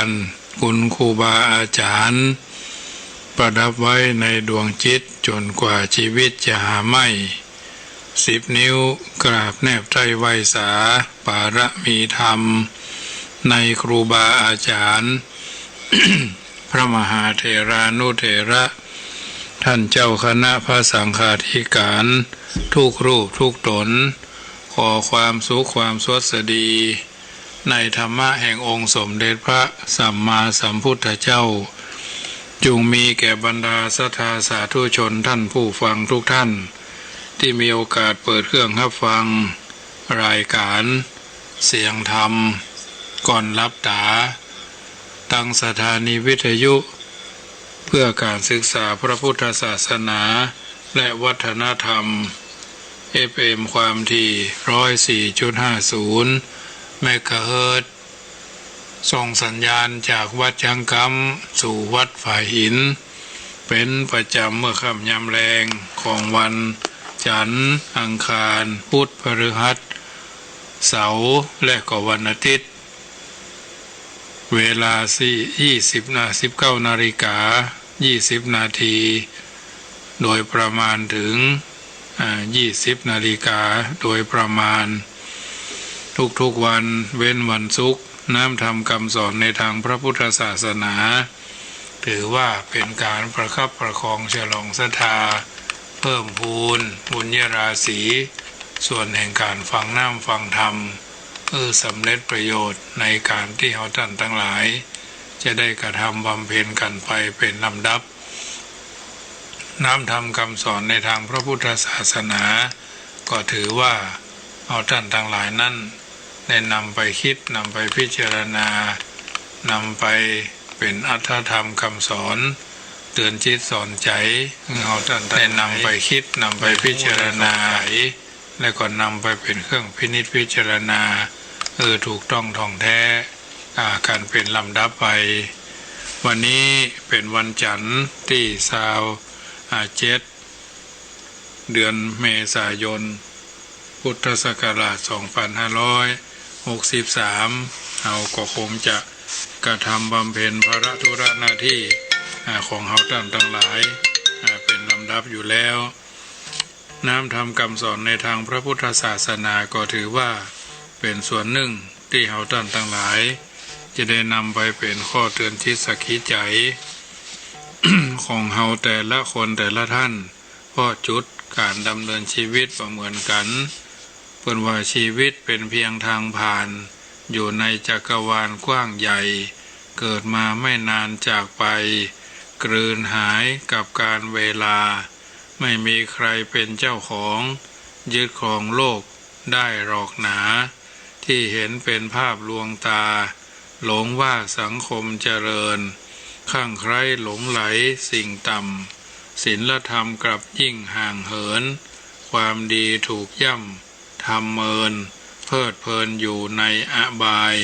านคุณครูบาอาจารย์ประดับไว้ในดวงจิตจนกว่าชีวิตจะหาไม่10 นิ้วกราบแนบใจไหวสาปารมีธรรมในครูบาอาจารย์ พระมหาเถรานุเถระท่านเจ้าคณะพระสังฆาธิการทุกรูปทุกตนขอความสุขความสวัสดีในธรรมะแห่งองค์สมเด็จพระสัมมาสัมพุทธเจ้าจงมีแก่บรรดาศรัทธาสาธุชนท่านผู้ฟังทุกท่านที่มีโอกาสเปิดเครื่องรับฟังรายการเสียงธรรมก่อนรับตาตั้งสถานีวิทยุเพื่อการศึกษาพระพุทธศาสนาและวัฒนธรรม FM ความถี่ 104.50 เมกะเฮิรตซ์ส่งสัญญาณจากวัดจังกำสู่วัดฝ่ายหินเป็นประจำเมื่อค่ำยามแรงของวันจันทร์อังคารพุธพฤหัสเสาร์และก็วันอาทิตย์เวลา19 นาฬิกา 20 นาทีโดยประมาณถึง20 นาฬิกาโดยประมาณทุกๆวันเว้นวันศุกร์น้ำธรรมคำสอนในทางพระพุทธศาสนาถือว่าเป็นการประคับประคองฉลองศรัทธาเพิ่มพูนบุญญาราศีส่วนแห่งการฟังน้ำฟังธรรมสำเร็จประโยชน์ในการที่เราท่านทั้งหลายจะได้กระทำบำเพ็ญกันไปเป็นลำดับน้ำธรรมคำสอนในทางพระพุทธศาสนาก็ถือว่าเอาท่านทั้งหลายนั้นได้นำไปคิดนำไปพิจารณานำไปเป็นอรรถธรรมคำสอนเตือนจิตสอนใจเอาท่านได้นำไปคิดนำไปพิจารณาและก็นำไปเป็นเครื่องพินิจพิจารณาถูกต้องท่องแท้การเป็นลำดับไปวันนี้เป็นวันจันทร์ที่27 เดือนเมษายนพุทธศักราช 2563เราก็คงจะกระทำบำเพ็ญภารธุระหน้าที่ของเราท่านทั้งหลายเป็นลำดับอยู่แล้วน้ำธรรมคำสอนในทางพระพุทธศาสนาก็ถือว่าเป็นส่วนหนึ่งที่เราท่านทั้งหลายจะได้นำไปเป็นข้อเตือนจิตสักขีใจ ของเราแต่ละคนแต่ละท่านเพราะจุดการดำเนินชีวิตบ่เหมือนกันเพิ่นว่าชีวิตเป็นเพียงทางผ่านอยู่ในจักรวาลกว้างใหญ่เกิดมาไม่นานจากไปกลืนหายกับการเวลาไม่มีใครเป็นเจ้าของยึดครองโลกได้หรอกหนาที่เห็นเป็นภาพลวงตาหลงว่าสังคมเจริญข้างใครหลงไหลสิ่งต่ำศีลธรรมกลับยิ่งห่างเหินความดีถูกย่ำทำเมินเพลิดเพลินอยู่ในอบาย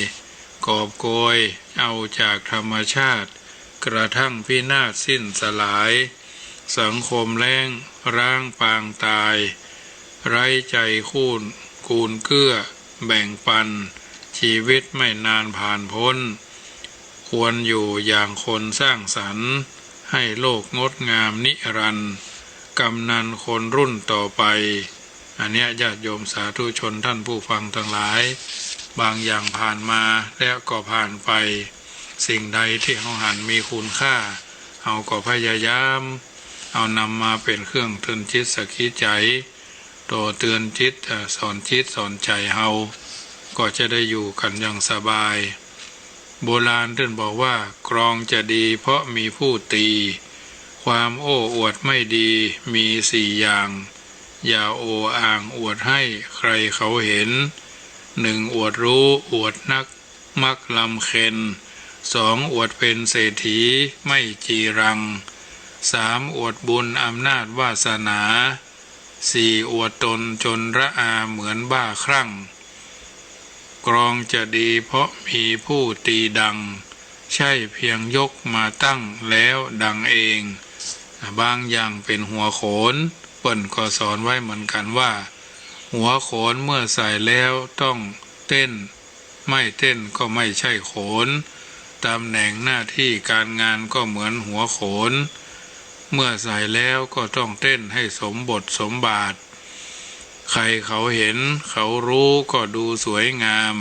กอบโกยเอาจากธรรมชาติกระทั่งพินาศสิ้นสลายสังคมแล้งร้างปางตายไร้ใจคูณเกื้อแบ่งปันชีวิตไม่นานผ่านพ้นควรอยู่อย่างคนสร้างสรรค์ให้โลกงดงามนิรันดร์กำนันคนรุ่นต่อไปอันเนี้ยญาติโยมสาธุชนท่านผู้ฟังทั้งหลายบางอย่างผ่านมาแล้วก็ผ่านไปสิ่งใดที่เราหันมีคุณค่าเราก็พยายามเอานำมาเป็นเครื่องเตือนจิตสักขีใจต่อเตือนจิตสอนจิตสอนใจเราก็จะได้อยู่กันอย่างสบายโบราณท่านบอกว่ากรองจะดีเพราะมีผู้ตีความโอ้อวดไม่ดีมี4 อย่างอย่าโอ้อ่างอวดให้ใครเขาเห็น1อวดรู้อวดนักมักลำเค็น2อวดเป็นเศรษฐีไม่จีรัง3อวดบุญอำนาจวาสนา4อวดตนจนระอาเหมือนบ้าคลั่งกรองจะดีเพราะมีผู้ตีดังใช่เพียงยกมาตั้งแล้วดังเองบางอย่างเป็นหัวโขนเปิ้นก็สอนไว้เหมือนกันว่าหัวโขนเมื่อใส่แล้วต้องเต้นไม่เต้นก็ไม่ใช่โขน ตำแหน่งหน้าที่การงานก็เหมือนหัวโขนเมื่อใส่แล้วก็ต้องเต้นให้สมบทสมบาทใครเขาเห็นเขารู้ก็ดูสวยงาม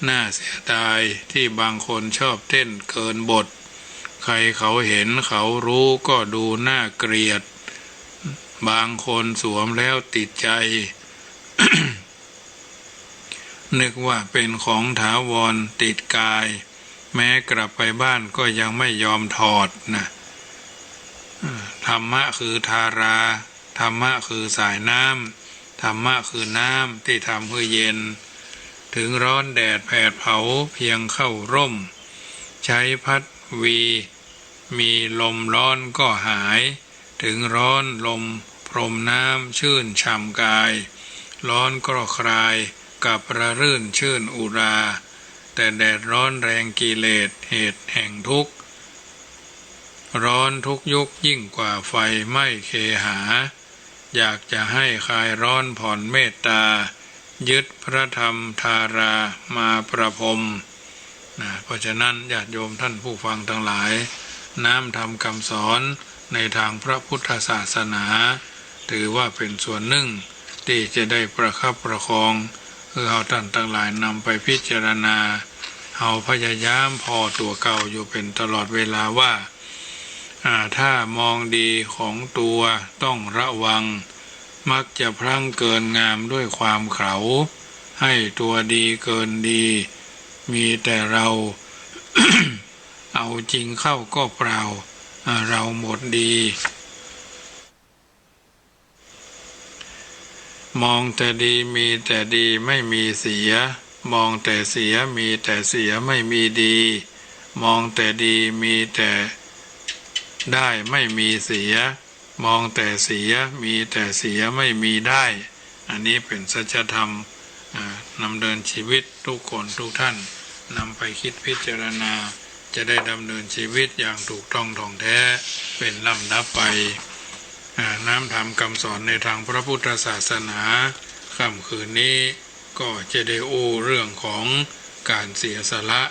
น่าเสียดายที่บางคนชอบเต้นเกินบทใครเขาเห็นเขารู้ก็ดูน่าเกลียดบางคนสวมแล้วติดใจ นึกว่าเป็นของถาวรติดกายแม้กลับไปบ้านก็ยังไม่ยอมถอดนะธรรมะคือทาราธรรมะคือสายน้ำธรรมะคือน้ำที่ทำให้เย็นถึงร้อนแดดแผดเผาเพียงเข้าร่มใช้พัดวีมีลมร้อนก็หายถึงร้อนลมพรมน้ำชื่นฉ่ำกายร้อนก็คลายกับระรื่นชื่นอุราแต่แดดร้อนแรงกิเลสเหตุแห่งทุกข์ร้อนทุกยุคยิ่งกว่าไฟไหม้เคหาอยากจะให้คลายร้อนผ่อนเมตตายึดพระธรรมทารามาประพรมเพราะฉะนั้นญาติโยมท่านผู้ฟังทั้งหลายน้ำธรรมคำสอนในทางพระพุทธศาสนาถือว่าเป็นส่วนหนึ่งที่จะได้ประคับประคองเราท่านทั้งหลายนำไปพิจารณาเอาพยายามพอตัวเก่าอยู่เป็นตลอดเวลาว่าถ้ามองดีของตัวต้องระวังมักจะพลั้งเกินงามด้วยความเขลาให้ตัวดีเกินดีมีแต่เรา เอาจริงเข้าก็เปล่าเราหมดดีมองแต่ดีมีแต่ดีไม่มีเสียมองแต่เสียมีแต่เสียไม่มีดีมองแต่ดีมีแต่ได้ไม่มีเสียมองแต่เสียมีแต่เสียไม่มีได้อันนี้เป็นสัจธรรมนำเดินชีวิตทุกคนทุกท่านนำไปคิดพิจารณาจะได้ดำเนินชีวิตอย่างถูกต้องท่องแท้เป็นลำดับไปน้ำธรรมคำสอนในทางพระพุทธศาสนาค่ำคืนนี้ก็จะได้เรื่องของการเสียสละ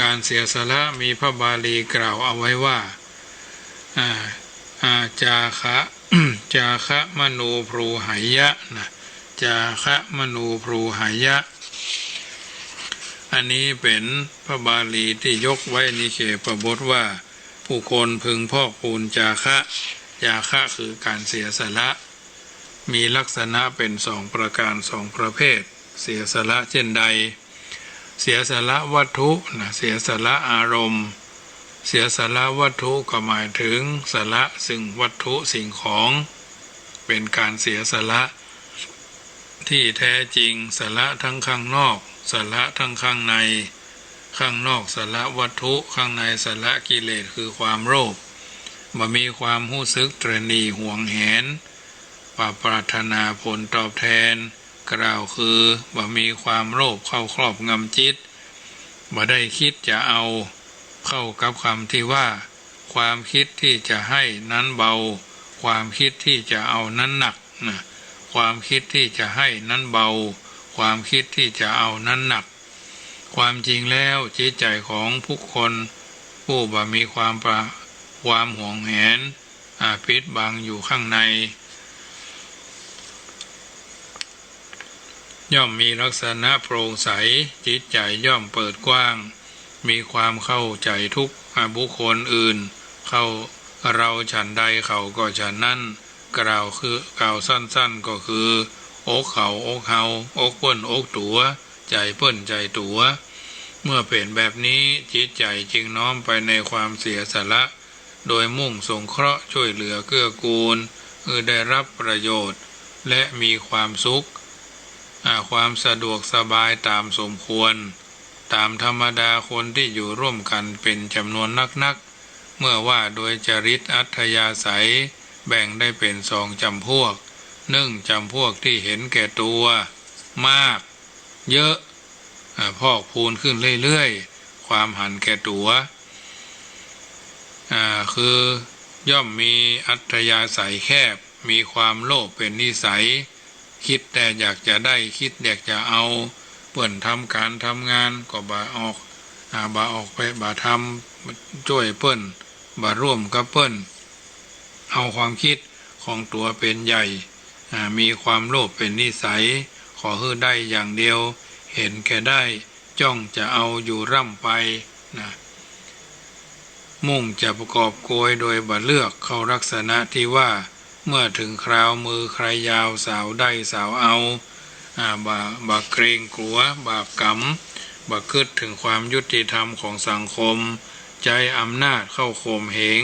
การเสียสละมีพระบาลีกล่าวเอาไว้ว่าจาคะ จาคะมโนพรูหายะนะจาคะมโนพรูหายะอันนี้เป็นพระบาลีที่ยกไว้ในเขปบทว่าผู้คนพึงพอกพูนจาคะจาคะคือการเสียสละมีลักษณะเป็นสองประการสองประเภทเสียสละเช่นใดเสียสละวัตถุนะเสียสละอารมณ์เสียสละวัตถุก็หมายถึงสละซึ่งวัตถุสิ่งของเป็นการเสียสละที่แท้จริงสละทั้งข้างนอกสละทั้งข้างในข้างนอกสละวัตถุข้างในสละกิเลสคือความโลภบ่มีความรู้สึกตระหนี่หวงแหนปรารถนาผลตอบแทนกล่าวคือบ่มีความโลภเข้าครอบงำจิตบ่ได้คิดจะเอาเข้ากับคำที่ว่าความคิดที่จะให้นั้นเบาความคิดที่จะเอานั้นหนักนะความคิดที่จะให้นั้นเบาความคิดที่จะเอานั้นหนักความจริงแล้วจิตใจของผู้คนผู้บ่มีความห่วงแหนปิดบังอยู่ข้างในย่อมมีลักษณะโปร่งใสจิตใจย่อมเปิดกว้างมีความเข้าใจทุกบุคคลอื่นเข้าเราฉันใดเขาก็ฉันนั้นกล่าวสั้นๆก็คืออกเขาอกเฮาอกเปิ้นอกตัวใจเปิ้นใจตัวเมื่อเป็นแบบนี้จิตใจจึงน้อมไปในความเสียสละโดยมุ่งสงเคราะห์ช่วยเหลือเกื้อกูลได้รับประโยชน์และมีความสุขความสะดวกสบายตามสมควรตามธรรมดาคนที่อยู่ร่วมกันเป็นจำนวนนักเมื่อว่าโดยจริตอัธยาศัยแบ่งได้เป็นสองจำพวกจำพวกที่เห็นแก่ตัวมากเยอะพอกพูนขึ้นเรื่อยๆความหันแก่ตัวคือย่อมมีอัธยาศัยแคบมีความโลภเป็นนิสัยคิดแต่อยากจะได้คิดอยากจะเอาเปิ่นทำการทำงานก็บ่ออก บาออกไปบาทำช่วยเปิ้นบาร่วมกับเปิ้นเอาความคิดของตัวเป็นใหญ่มีความโลภเป็นนิสัยขอให้ได้อย่างเดียวเห็นแก่ได้จ้องจะเอาอยู่ร่ำไปนะมุ่งจะประกอบโกยโดยบัดเลือกเข้าลักษณะที่ว่าเมื่อถึงคราวมือใครยาวสาวได้สาวเอาบาเกรงกลัวบาปกรรมบาคิดถึงความยุติธรรมของสังคมใจอำนาจเข้าข่มเหง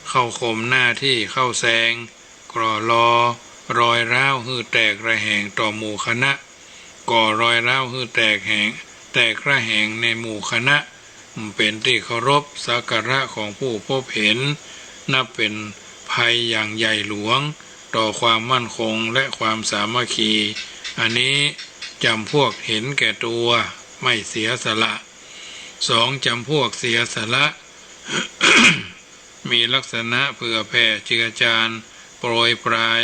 เข้าข่มหน้าที่เข้าแซงกรอรอรอยร้าวฮือแตกระแหงต่อหมู่คณะก่อรอยร้าวฮือแตกระแหงในหมู่คณะเป็นที่เคารพสักการะของผู้พบเห็นนับเป็นภัยอย่างใหญ่หลวงต่อความมั่นคงและความสามัคคีอันนี้จำพวกเห็นแก่ตัวไม่เสียสละ2จำพวกเสียสละ มีลักษณะเผื่อแผ่เจือจานโปรยปลาย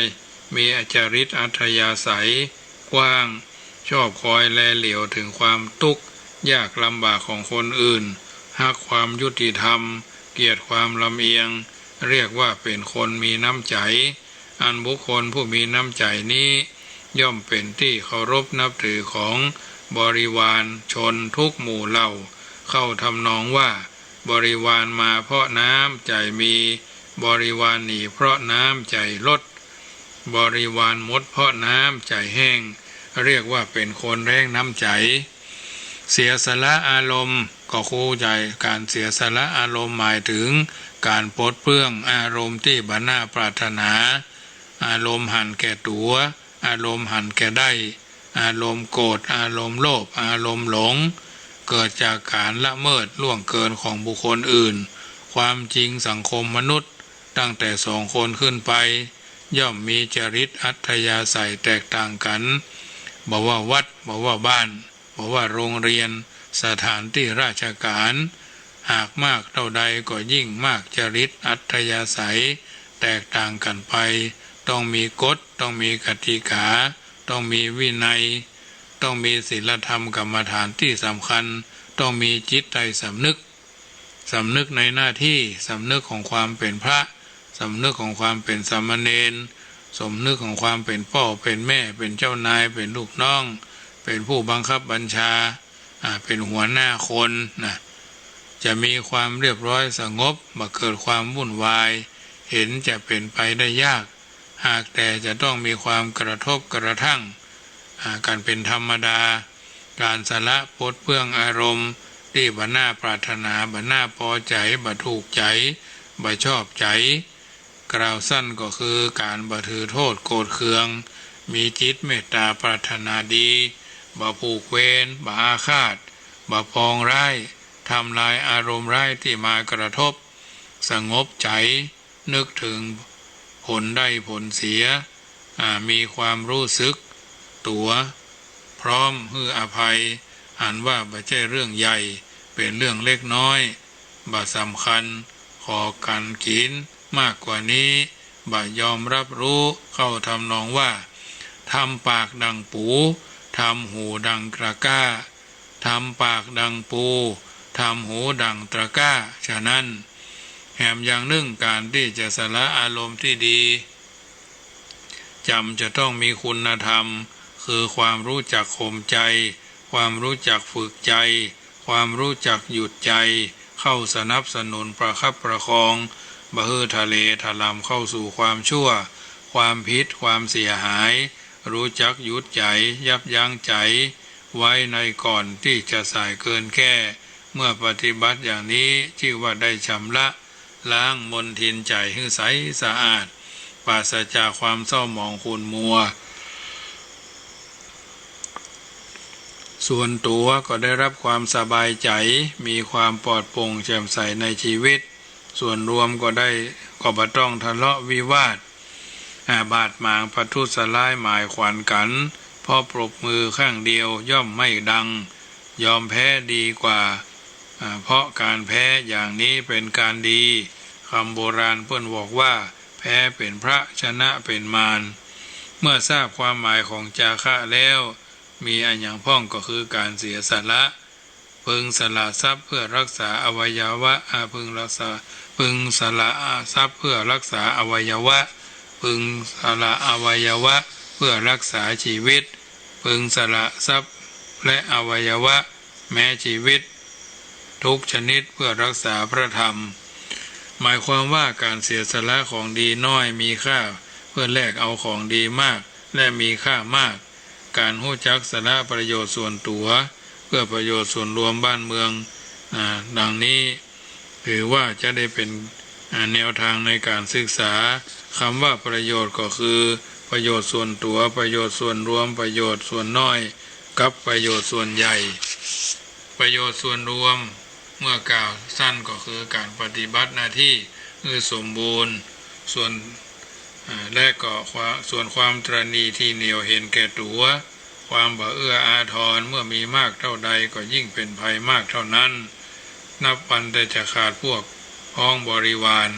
มีอจริตอัธยาศัยกว้างชอบคอยแลเหลียวถึงความทุกข์ยากลำบากของคนอื่นฮักความยุติธรรมเกลียดความลำเอียงเรียกว่าเป็นคนมีน้ำใจอันบุคคลผู้มีน้ำใจนี้ย่อมเป็นที่เคารพนับถือของบริวารชนทุกหมู่เหล่าเข้าทำนองว่าบริวารมาเพราะน้ำใจมีบริวารหนีเพราะน้ำใจลดบริวารหมดเพราะน้ำใจแห้งเรียกว่าเป็นคนแรงน้ำใจเสียสละอารมณ์ก็คู่ใจการเสียสละอารมณ์หมายถึงการปลดเปลื้องอารมณ์ที่บัน่าปรารถนาอารมณ์หันแก่ตัวอารมณ์หันแก่ได้อารมณ์โกรธอารมณ์โลภอารมณ์หลงเกิดจากการละเมิดล่วงเกินของบุคคลอื่นความจริงสังคมมนุษย์ตั้งแต่2 คนขึ้นไปย่อมมีจริตอัธยาศัยแตกต่างกันบอกว่าวัดบอกว่าบ้านบอกว่าโรงเรียนสถานที่ราชการหากมากเท่าใดก็ยิ่งมากจริตอัธยาศัยแตกต่างกันไปต้องมีกฎต้องมีกติกาต้องมีวินัยต้องมีศีลธรรมกรรมฐานที่สำคัญต้องมีจิตใจสำนึกในหน้าที่สำนึกของความเป็นพระสำนึกของความเป็นสามเณรสำนึกของความเป็นพ่อเป็นแม่เป็นเจ้านายเป็นลูกน้องเป็นผู้บังคับบัญชาเป็นหัวหน้าคนนะจะมีความเรียบร้อยสงบมาเกิดความวุ่นวายเห็นจะเป็นไปได้ยากหากแต่จะต้องมีความกระทบกระทั่งการเป็นธรรมดาการสละปลดเปลื้องอารมณ์ที่บัน่าปรารถนาบัน่าพอใจบัถูกใจบัชอบใจกล่าวสั้นก็คือการบัถือโทษโกรธเคืองมีจิตเมตตาปรารถนาดีบ่ผูกเวรบ่อาฆาตบ่ปองร้ายทำลายอารมณ์ร้ายที่มากระทบสงบใจนึกถึงผลได้ผลเสียมีความรู้สึกตัวพร้อมให้อภัยอ่านว่าไม่ใช่เรื่องใหญ่เป็นเรื่องเล็กน้อยบ่สำคัญขอกันกินมากกว่านี้บ่ยอมรับรู้เข้าทำนองว่าทำปากดังปูทำหูดังตะกร้าทำปากดังปูทำหูดังตะกร้าฉะนั้นแถมอย่างหนึ่งการที่จะสละอารมณ์ที่ดีจะต้องมีคุณธรรมคือความรู้จักข่มใจความรู้จักฝึกใจความรู้จักหยุดใจเข้าสนับสนุนประคับประคองบ่ให้ทะเลถลำเข้าสู่ความชั่วความผิดความเสียหายรู้จักหยุดใจยับยั้งใจไว้ในก่อนที่จะสายเกินแค่เมื่อปฏิบัติอย่างนี้ชื่อว่าได้ชำระล้างมลทินใจให้ใสสะอาดปราศจากความเศร้าหมองขุ่นมัวส่วนตัวก็ได้รับความสบายใจมีความปลอดโปร่งแจ่มใสในชีวิตส่วนรวมก็บ่ต้องทะเลาะวิวาทบาดหมางประทุษร้ายหมายขวัญกันเพราะปรบมือข้างเดียวย่อมไม่ดังยอมแพ้ดีกว่าเพราะการแพ้อย่างนี้เป็นการดีคำโบราณเพิ่นบอกว่าแพ้เป็นพระชนะเป็นมารเมื่อทราบความหมายของจาคะแล้วมีอันอย่างพ้องก็คือการเสียสละ พึงสละทรัพย์เพื่อรักษาอวัยวะพึงสละทรัพย์เพื่อรักษาอวัยวะพึงสละอวัยวะเพื่อรักษาชีวิตพึงสละทรัพย์และอวัยวะแม้ชีวิตทุกชนิดเพื่อรักษาพระธรรมหมายความว่าการเสียสละของดีน้อยมีค่าเพื่อแลกเอาของดีมากและมีค่ามากการรู้จักสละประโยชน์ส่วนตัวเพื่อประโยชน์ส่วนรวมบ้านเมืองดังนี้ถือว่าจะได้เป็นแนวทางในการศึกษาคำว่าประโยชน์ก็คือประโยชน์ส่วนตัวประโยชน์ส่วนรวมประโยชน์ส่วนน้อยกับประโยชน์ส่วนใหญ่ประโยชน์ส่วนรวมเมื่อกล่าวสั้นก็คือการปฏิบัติหน้าที่คือสมบูรณ์ส่วนและก็ส่วนความตรณีที่เหนียวเห็นแก่ตัวความบ่เอื้ออาทรเมื่อมีมากเท่าใดก็ยิ่งเป็นภัยมากเท่านั้นนับวันแต่จะขาดพวกพ้องบริวาร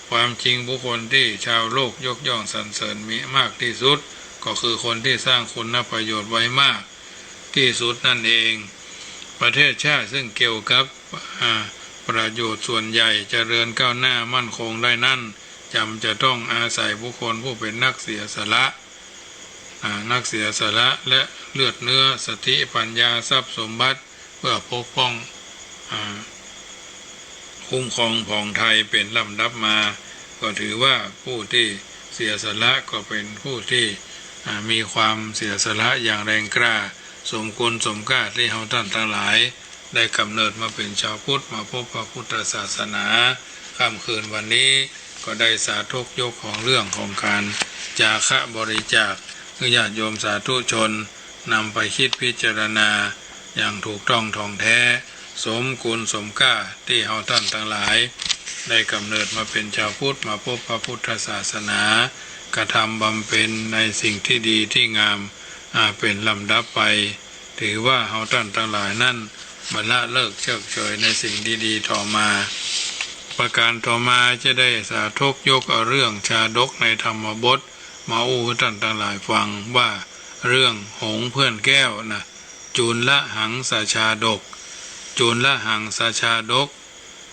ความจริงบุคคลที่ชาวโลกยกย่องสรรเสริญมีมากที่สุดก็คือคนที่สร้างคุณประโยชน์ไว้มากที่สุดนั่นเองประเทศชาติซึ่งเกี่ยวกับประโยชน์ส่วนใหญ่เจริญก้าวหน้ามั่นคงได้นั่นจำจะต้องอาศัยบุคคลผู้เป็นนักเสียสละและเลือดเนื้อสติปัญญาทรัพย์สมบัติเพื่อปกป้องคุ้มครองผ่องไทยเป็นลำดับมาก็ถือว่าผู้ที่เสียสละก็เป็นผู้ที่มีความเสียสละอย่างแรงกล้าสมควรสมค่าที่เราท่านทั้งหลายได้กำเนิดมาเป็นชาวพุทธมาพบพระพุทธศาสนาค่ำคืนวันนี้ก็ได้สาธยกของเรื่องของการจาคะบริจาคคือญาติโยมสาธุชนนำไปคิดพิจารณาอย่างถูกต้องท่องแท้สมคุณสมค่าที่เราท่านทั้งหลายได้กำเนิดมาเป็นชาวพุทธมาพบพระพุทธศาสนากระทำบำเพ็ญในสิ่งที่ดีที่งามเป็นลำดับไปถือว่าเราท่านทั้งหลายนั่นมาละเลิกเชิกเฉยในสิ่งดีๆต่อมาประการต่อมาจะได้สาธยกเอาเรื่องชาดกในธรรมบทมาอู้ท่านทั้งหลายฟังว่าเรื่องหงส์เพื่อนแก้วนะจูลละหังสาชาดกจูลละหังสาชาดก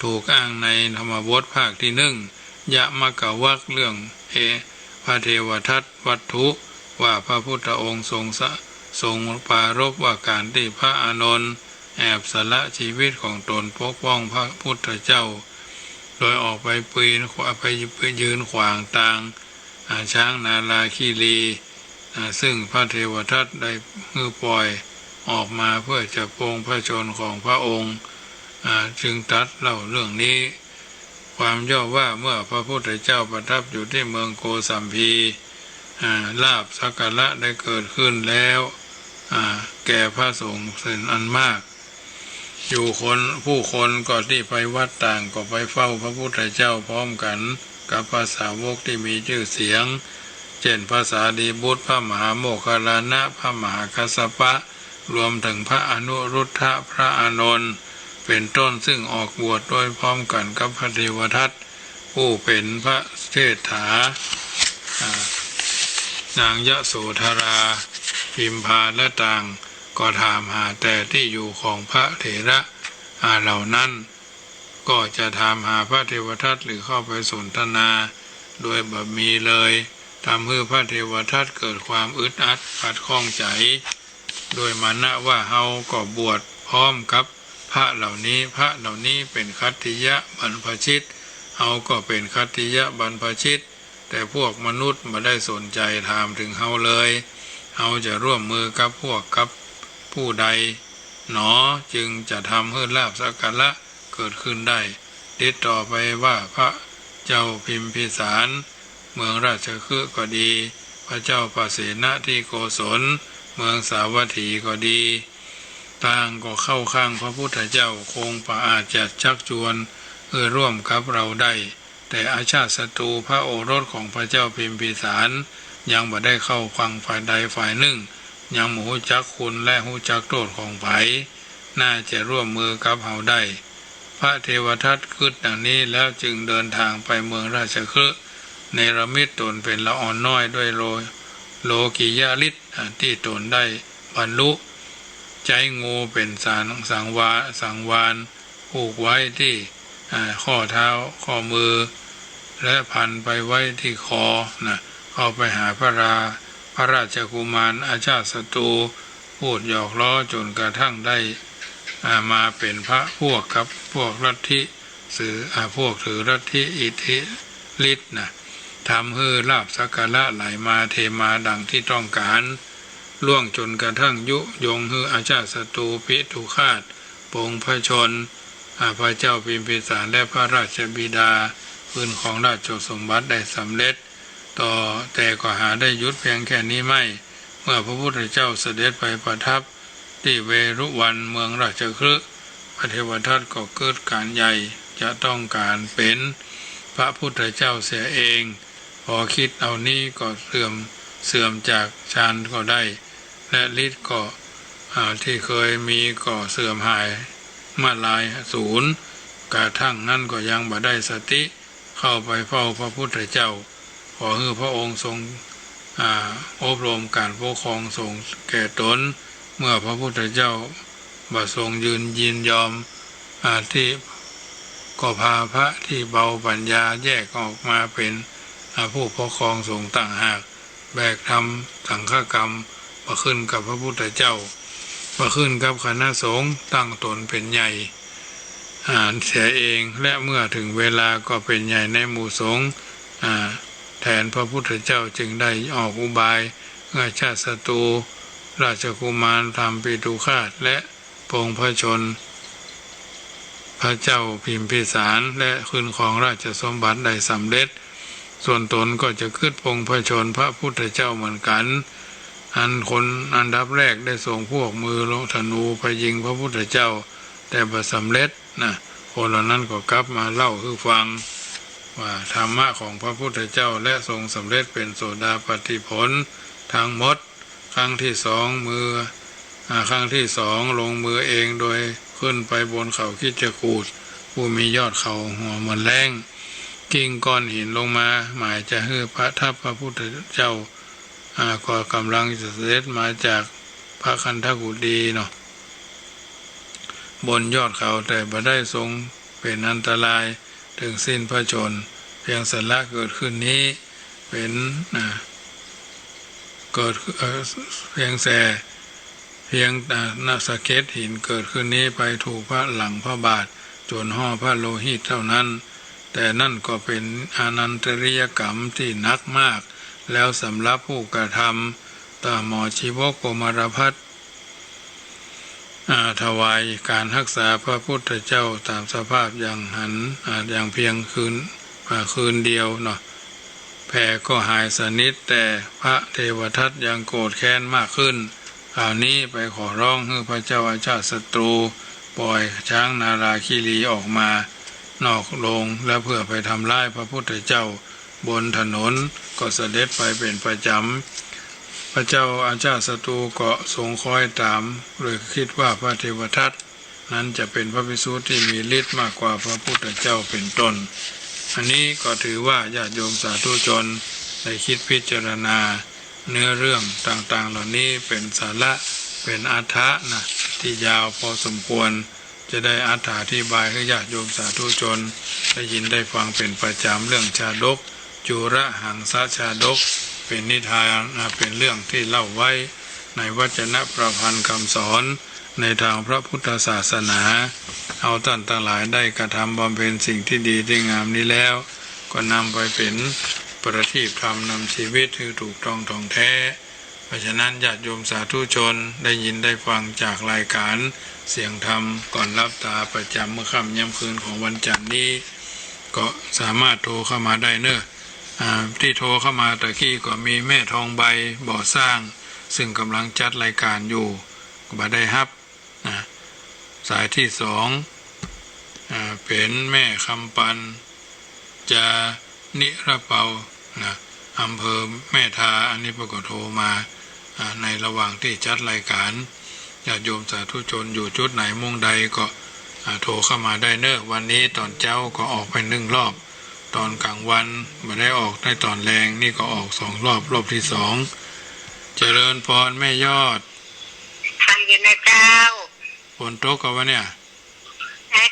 ถูกอ้างในธรรมบทภาคที่1ยะมะกะวักเรื่องพระเทวทัตวัตถุว่าพระพุทธองค์ทรงปรารภว่าการที่พระอานนท์แอบสละชีวิตของตนปกป้องพระพุทธเจ้าโดยออกไปยืนขวางทางช้างนาลาคีรีซึ่งพระเทวทัตได้ปล่อยออกมาเพื่อจะปรงพระชนของพระองค์จึงตรัสเล่าเรื่องนี้ความย่อว่าเมื่อพระพุทธเจ้าประทับอยู่ที่เมืองโกสัมพีลาภสักการะได้เกิดขึ้นแล้วแก่พระสงฆ์เป็นอันมากอยู่ผู้คนก็ที่ไปวัดต่างก็ไปเฝ้าพระพุทธเจ้าพร้อมกันกับภาษาวกที่มีชื่อเสียงเช่นภาษาดีบุตรพระมหาโมคคัลลานะพระมหากัสสปะรวมถึงพระอนุรุทธะพระอานนท์เป็นต้นซึ่งออกบวชโดยพร้อมกันกับพระเทวทัตผู้เป็นพระเศรษฐานางยโสธราพิมพาและต่างก็ถามหาแต่ที่อยู่ของพระเถระเหล่านั้นก็จะถามหาพระเทวทัตหรือเข้าไปสนทนาโดยแบบมีเลยทำให้พระเทวทัตเกิดความอึดอัดขัดข้องใจโดยมานะว่าเฮาก็บวชพร้อมกับพระเหล่านี้เป็นคัตติยะบรรพชิตเฮาก็เป็นคัตติยะบรรพชิตแต่พวกมนุษย์ไม่ได้สนใจถามถึงเฮาเลยเฮาจะร่วมมือกับผู้ใดหนอจึงจะทำให้ลาภสักการะเกิดขึ้นได้ติดต่อไปว่าพระเจ้าพิมพิสารเมืองราชคฤห์ก็ดีพระเจ้าปเสนที่โกศลเมืองสาวัตถีก็ดีต่างก็เข้าข้างพระพุทธเจ้าคงปะอาจจะชักชวนร่วมกับเราได้แต่อาชาติศัตรูพระโอรสของพระเจ้าพิมพิสารยังบ่ได้เข้าฟังฝ่ายใดฝ่ายหนึ่งยังหูจักคุณและหูจักโทษของไผน่าจะร่วมมือกับเฮาได้พระเทวทัตคิดดังนี้แล้วจึงเดินทางไปเมืองราชคฤห์เนรมิตตนเป็นละอ่อนน้อยด้วยโลกิยฤทธิ์ที่ตนได้บรรลุ ใจงูเป็นสังวานผูกไว้ที่ข้อเท้าข้อมือและพันไปไว้ที่คอนะเข้าไปหาพระราชกุมารอาชาติศัตรูพูดหยอกล้อจนกระทั่งได้มาเป็นพระพวกครับพวกลัทธิพวกถือลัทธิอิทธิฤทธิ์นะทำให้ลาภสักการะไหลมาเทมาดังที่ต้องการล่วงจนกระทั่งยุยงให้อาชาติศัตรูพิทุฆาตปงพระชนพระเจ้าพิมพิสารและพระราชบิดาพื้นของราชสมบัติได้สำเร็จแต่ก็หาได้ยุดเพียงแค่นี้ไม่เมื่อพระพุทธเจ้าเสด็จไปประทับที่เวรุวันเมืองราชคฤห์พระเทวทัตก็เกิดการใหญ่จะต้องการเป็นพระพุทธเจ้าเสียเองพอคิดเอานี้ก็เสื่อมจากฌานก็ได้และฤทธิ์ก็ที่เคยมีก็เสื่อมหายมาลายสูญกระทั่งนั้นก็ยังบ่ได้สติเข้าไปเฝ้าพระพุทธเจ้าขอให้พระองค์ทรงอบรมการปกครองทรงแก่ตนเมื่อพระพุทธเจ้าบ่ทรงยินยอมที่ก็พาพระที่เบาปัญญาแยกออกมาเป็นผู้ปกครองสงฆ์ต่างหากแบกทำสังฆกรรมมาขึ้นกับพระพุทธเจ้ามาขึ้นกับคณะสงฆ์ตั้งตนเป็นใหญ่เสียเองและเมื่อถึงเวลาก็เป็นใหญ่ในหมู่สงฆ์แทนพระพุทธเจ้าจึงได้ออกอุบายอาชาติศัตรูราชกุมารทำปิตุฆาตและปงพระชนพระเจ้าพิมพิสารและคืนของราชสมบัติได้สำเร็จส่วนตนก็จะขึ้นปงพระชนพระพุทธเจ้าเหมือนกันอันดับแรกได้ส่งพวกมือลงธนูไปยิงพระพุทธเจ้าแต่บ่สำเร็จนะคนเหล่านั้นก็กลับมาเล่าให้ฟังว่าธรรมะของพระพุทธเจ้าและทรงสำเร็จเป็นโสดาปัตติผลทั้งหมดครั้งที่สองลงมือเองโดยขึ้นไปบนเขาคิจกูฏผู้มียอดเขาหัวเหมือนแรงกิ่งก้อนหินลงมาหมายจะให้พระทัพพระพุทธเจ้าก็กำลังจะเสด็จมาจากพระคันธกุฎีเนาะบนยอดเขาแต่บ่ได้ทรงเป็นอันตรายถึงสิ้นพระชนเพียงสันละเกิดขึ้นนี้เป็นเกิดเพียงสะเก็ดหินเกิดขึ้นนี้ไปถูกพระหลังพระบาทจนห่อพระโลหิตเท่านั้นแต่นั่นก็เป็นอนันตริยกรรมที่หนักมากแล้วสำหรับผู้กระทำต่อหมอชีวกโกมารพัฒถวายการรักษาพระพุทธเจ้าตามสภาพอย่างเพียงคืนเดียวเนาะแผลก็หายสนิทแต่พระเทวทัตยังโกรธแค้นมากขึ้นคราวนี้ไปขอร้องให้พระเจ้าอาชาติศัตรูปล่อยช้างนาราคีรีออกมานอกโรงและเพื่อไปทำร้ายพระพุทธเจ้าบนถนนก็เสด็จไปเป็นประจำพระเจ้าอาชาติศัตรูก็ทรงคอยตามโดยคิดว่าพระเทวทัตนั้นจะเป็นพระภิกษุที่มีฤทธิ์มากกว่าพระพุทธเจ้าเป็นต้นอันนี้ก็ถือว่าญาติโยมสาธุชนได้คิดพิจารณาเนื้อเรื่องต่างๆเหล่านี้เป็นสาระเป็นอรรถะนะที่ยาวพอสมควรจะได้อธิบายให้ญาติโยมสาธุชนได้ยินได้ฟังเป็นประจำเรื่องชาดกจุระหังสชาดกเป็นนิทานเป็นเรื่องที่เล่าไว้ในวจนะประพันธ์คำสอนในทางพระพุทธศาสนาเอาท่านทั้งหลายได้กระทำบำเพ็ญสิ่งที่ดีที่งามนี้แล้วก็นำไปเป็นประทีปธรรมนำชีวิตให้ถูกต้องท่องแท้เพราะฉะนั้นญาติโยมสาธุชนได้ยินได้ฟังจากรายการเสียงธรรมก่อนรับตาประจำเมื่อค่ำย่ำคืนของวันจันทร์นี้ก็สามารถโทรเข้ามาได้เนอะที่โทรเข้ามาตะกี้ก็มีแม่ทองใบบ่อสร้างซึ่งกำลังจัดรายการอยู่ก็ได้รับสายที่สองเป็นแม่คำปันจะนิรเปาอำเภอแม่ทาอันนี้ปรากฏโทรมาในระหว่างที่จัดรายการญาติโยมสาธุชนอยู่จุดไหนมุ่งใดก็โทรเข้ามาได้เนอะวันนี้ตอนเช้าก็ออกไป1 รอบตอนกลางวันไม่ได้ออกได้ตอนแรงนี่ก็ออก2 รอบที่2เจริญพรแม่ยอดฮัลโหล อยู่นะเจ้าฝนตกกับวะเนี่ย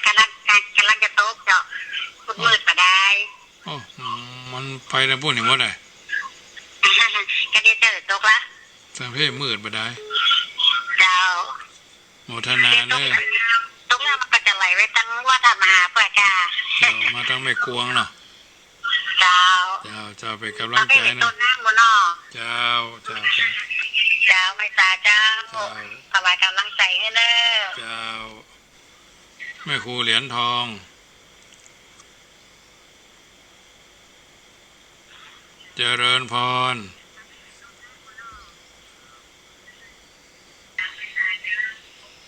กำลังจะตกเจ้าคุณมืดมาได้โอ้มันไปนะพูดอย่างว่าไงก็ได้เจอตกละสังเพศมืดมาได้เจ้าโมทนาเนอะตกแล้วมันก็จะไหลไว้ตั้งว่าทำมาเพื่อจ้ามาตั้งไม่กวงเนาะเจ้าไปกำลังใจนะเจ้าไม่ตาเจ้าสบายกำลังใจให้เนอะเจ้าแม่ครูเหรียญทองเจริญพร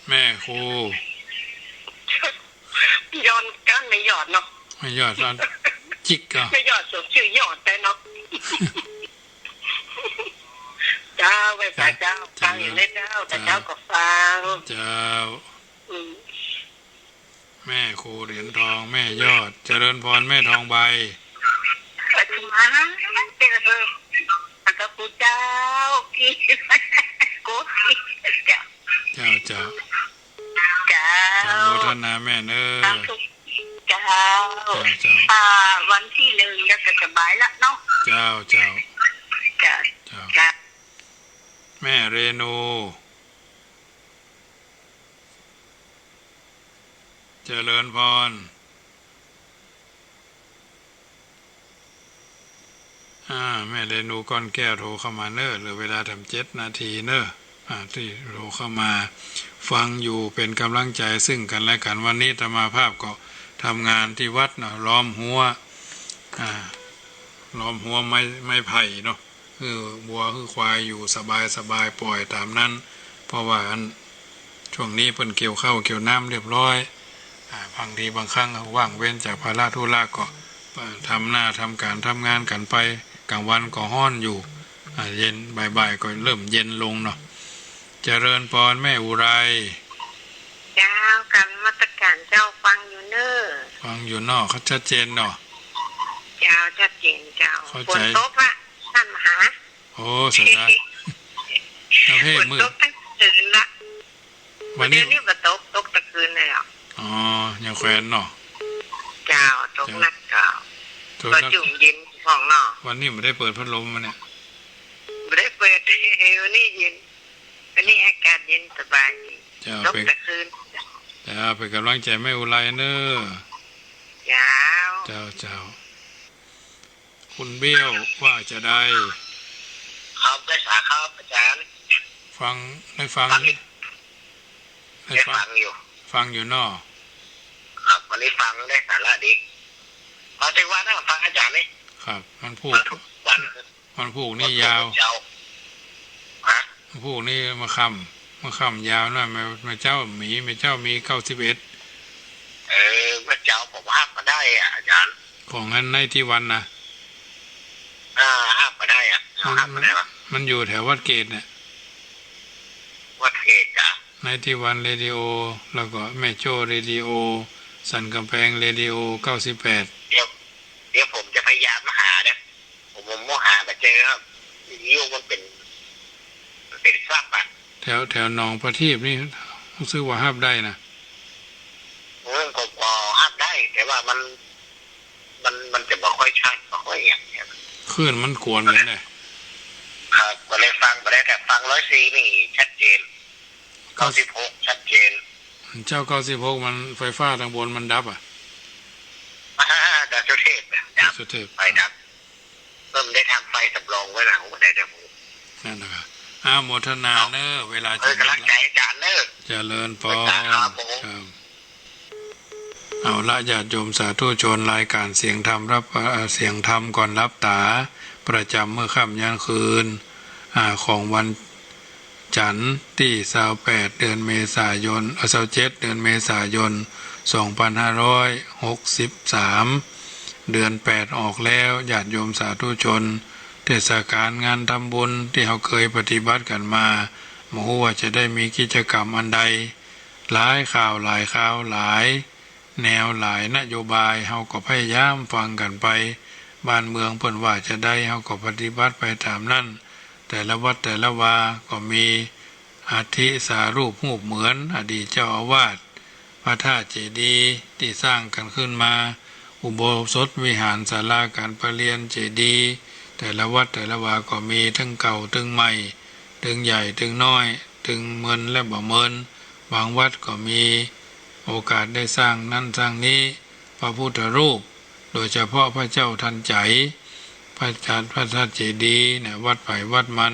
แม่ครูย้อนกันไม่หยอดเนาะไม่หยอดร้านจิกอ่ะไม่หยอดสมชื่อหยอดแต่เนาะเจ้าไปฟังเจ้าฟังอยู่ในเจ้าแต่เจ้าก็ฟังเจ้าแม่ครูเหรียญทองแม่ยอดเจริญพรแม่ทองใบมาเจอเลยแล้วก็กูเจ้ากี่กูเจ้าเจ้าโมทนาแม่เนอเจ้าวันที่1ก็สบายแล้วเนาะเจ้าแม่เรนูเจริญพรแม่เรนูก้อนแก้วโทรเข้ามาเนอะเหลือเวลาทำ7 นาทีเนอะที่โทรเข้ามาฟังอยู่เป็นกำลังใจซึ่งกันและกันวันนี้ธรรมาภาพก็ทำงานที่วัดเนาะล้อมหัวไม้ไผ่เนาะคือบัวคือควายอยู่สบายปล่อยตามนั้นเพราะว่าช่วงนี้เพิ่นเกี่ยวข้าวเกี่ยวน้ำเรียบร้อยบางทีบางครั้งว่างเว้นจากภาระธุระก็ทำหน้าทำการทำงานกันไปกลางวันก็ห้อนอยู่เย็นบ่ายก็เริ่มเย็นลงเนาะเจริญพรแม่อุไรเจ้ากันมาตรการเจ้าฟังอยู่เนอะฟังอยู่นอกเขาชัดเจนเนาะเจ้าชัดเจนเจ้าฝนตกละท่านมหาโอ้สุดยอดทั้งเพศมืดตกทั้งคืนละวันนี้ฝนตกตะคืนเลยอ่ะอ๋อยังแขวนเนาะเจ้าตกหนักเจ้าก็จุ่มเย็นของเนาะวันนี้ไม่ได้เปิดพัดลมมาเนี่ยไม่ได้เปิดวันนี้เย็นวันนี้อากาศเย็นสบายตกตะคืนไปกำลังใจแม่อุไรเนอะเจ้าคุณเบี้ยวว่าจะได้ครับได้สาครับอาจารย์ได้ฟังอยู่นอกครับวันนี้ฟังได้สาระดีเอาใจว่านั่งฟังอาจารย์นี่ครับมันพูดนี่ยาวมันพูดนี่มาค่ำยาวหน่อยมาเจ้ามี91เจ้าผมห้ามมาได้อ่ะอาจารย์ของนั้นในที่วันนะห้ามมาได้อ่ะห้ามมาได้ปะมันอยู่แถววัดเกตเนี่ยวัดเกตจ้ะในที่วันเรดิโอแล้วก็แม่โจ้เรดิโอสันกำแพงเรดิโอ98เดี๋ยวผมจะพยายามมาหาเนี่ยผมหามาเจอครับยุ่งมันเป็นทราบอ่ะแถวหนองประทีปนี่รู้สึกว่าห้ามได้นะผมห้ามได้แต่ว่ามันจะไม่ค่อยชัดไม่ค่อยอย่างเงี้ยคลื่นมันกวนกันเลยครับก็เลยฟังไปได้แต่ฟัง104นี่ชัดเจน96ชัดเจนเจ้า96มันไฟฟ้าทางบนมันดับดาวสุเทพไฟดับเริ่มได้ทำไฟสำรองไว้หลังได้เดี๋ยวผมนั่นนะครับโมทนาเนอะเวลาจะกำลังใจอาจารย์เนอะเจริญพรเอาละญาติโยมสาธุชนรายการเสียงธรรมเสียงธรรมก่อนรับตาประจำเมื่อค่ำยันคืนของวันจันทร์ที่28 เดือนเมษายน27 เดือนเมษายน2563เดือน8ออกแล้วญาติโยมสาธุชนเทศกาลงานทำบุญที่เขาเคยปฏิบัติกันมาไม่รู้ว่าจะได้มีกิจกรรมอันใดหลายข่าวหลายแนวหลายนโยบายเขาก็พยายามฟังกันไปบ้านเมืองเพิ่นว่าจะได้เขาก็ปฏิบัติไปตามนั้นแต่ละวัดแต่ละวาก็มี อาทิสารูปรูปเหมือนอดีตเจ้าอาวาสพระธาตุเจดีย์ที่สร้างกันขึ้นมาอุโบสถวิหารศาลาการประเรียนเจดีย์แต่ละวัดแต่ละวาก็มีทั้งเก่าทั้งใหม่ทั้งใหญ่ทั้งน้อยทั้งเมินและบ่เมินบางวัดก็มีโอกาสได้สร้างนั่นสร้างนี้พระพุทธรูปโดยเฉพาะพระเจ้าทันใจพระธาตุเจดีย์เนี่ยวัดไผ่วัดมัน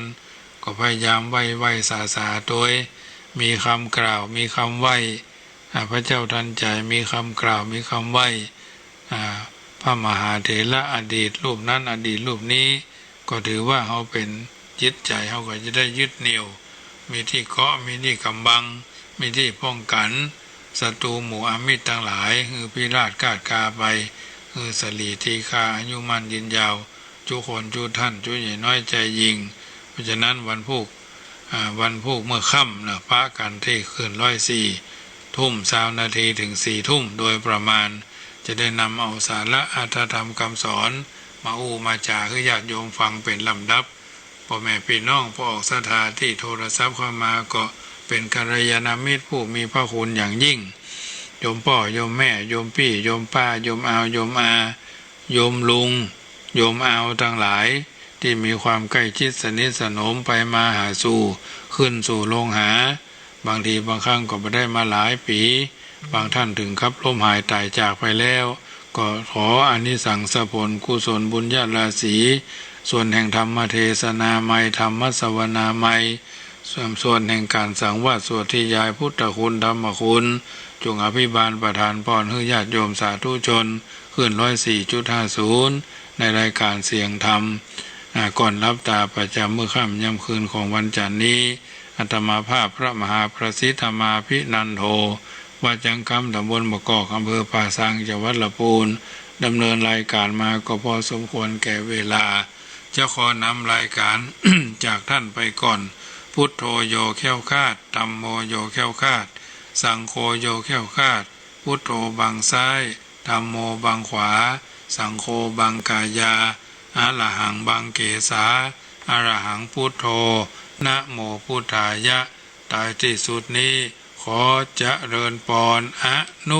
ก็พยายามไหว้สาโดยมีคำกล่าวมีคำไหว้พระเจ้าทันใจมีคำกล่าวมีคำไหว้พระมหาเถระอดีตรูปนั้นอดีตรูปนี้ก็ถือว่าเขาเป็นยึดใจเขาก็จะได้ยึดเหนี่ยวมีที่เกาะมีที่กำบังมีที่ป้องกันศัตรูหมู่อมิตรทั้งหลายคือพิราชกาดกาไปคือสลีทีคาอายุมันยืนยาวจุคนจุท่านจุใหญ่น้อยใจยิงเพราะฉะนั้นวันพุกเมื่อค่ำนะพระกันที่คืน104 ทุ่ม20 นาทีถึง4 ทุ่มโดยประมาณจะได้นำเอาสาระอรรถธรรมคำสอนมามาจาคือญาติโยมฟังเป็นลำดับพ่อแม่พี่น้องผู้ออกศรัทธาที่โทรศัพท์เข้ามาก็เป็นกัลยาณมิตรผู้มีพระคุณอย่างยิ่งโยมพ่อโยมแม่โยมพี่โยมป้าโยมอาวโยมอาโยมลุงโยมอาวทั้งหลายที่มีความใกล้ชิดสนิทสนมไปมาหาสู่ขึ้นสู่โลงหาบางทีบางครั้งก็ไม่ได้มาหลายปีบางท่านถึงครับล้มหายตายจากไปแล้วก็ขออานิสงส์ผลกุศลบุญญาราศีส่วนแห่งธรรมเทศนาไมยธรรมสวนาไมยส่วนแห่งการสังวาสสวดที่ยายพุทธคุณธรรมคุณจงอภิบาลประทานพรให้ญาติโยมสาธุชนขึ้น104.50ในรายการเสียงธรรมก่อนรับตาประจำเมื่อค่ำย่ำคืนของวันจันทร์นี้อาตมาภาพพระมหาประสิทธมาภินันโทวัดจังคำตำบลบกอกอำเภอป่าสังจังหวัดลำพูนดำเนินรายการมาก็พอสมควรแก่เวลาจะขอนำรายการ จากท่านไปก่อนพุทโธโยแค้วคาดธัมโมโยแค้วคาดสังโฆโยแค้วคาดพุทโธบังซ้ายธัมโมบังขวาสังโฆบังกายาอะระหังบังเกสาอะระหังพุทโธนะโมพุทธายะตายที่สุดนี้ขอเจริญพรอนุ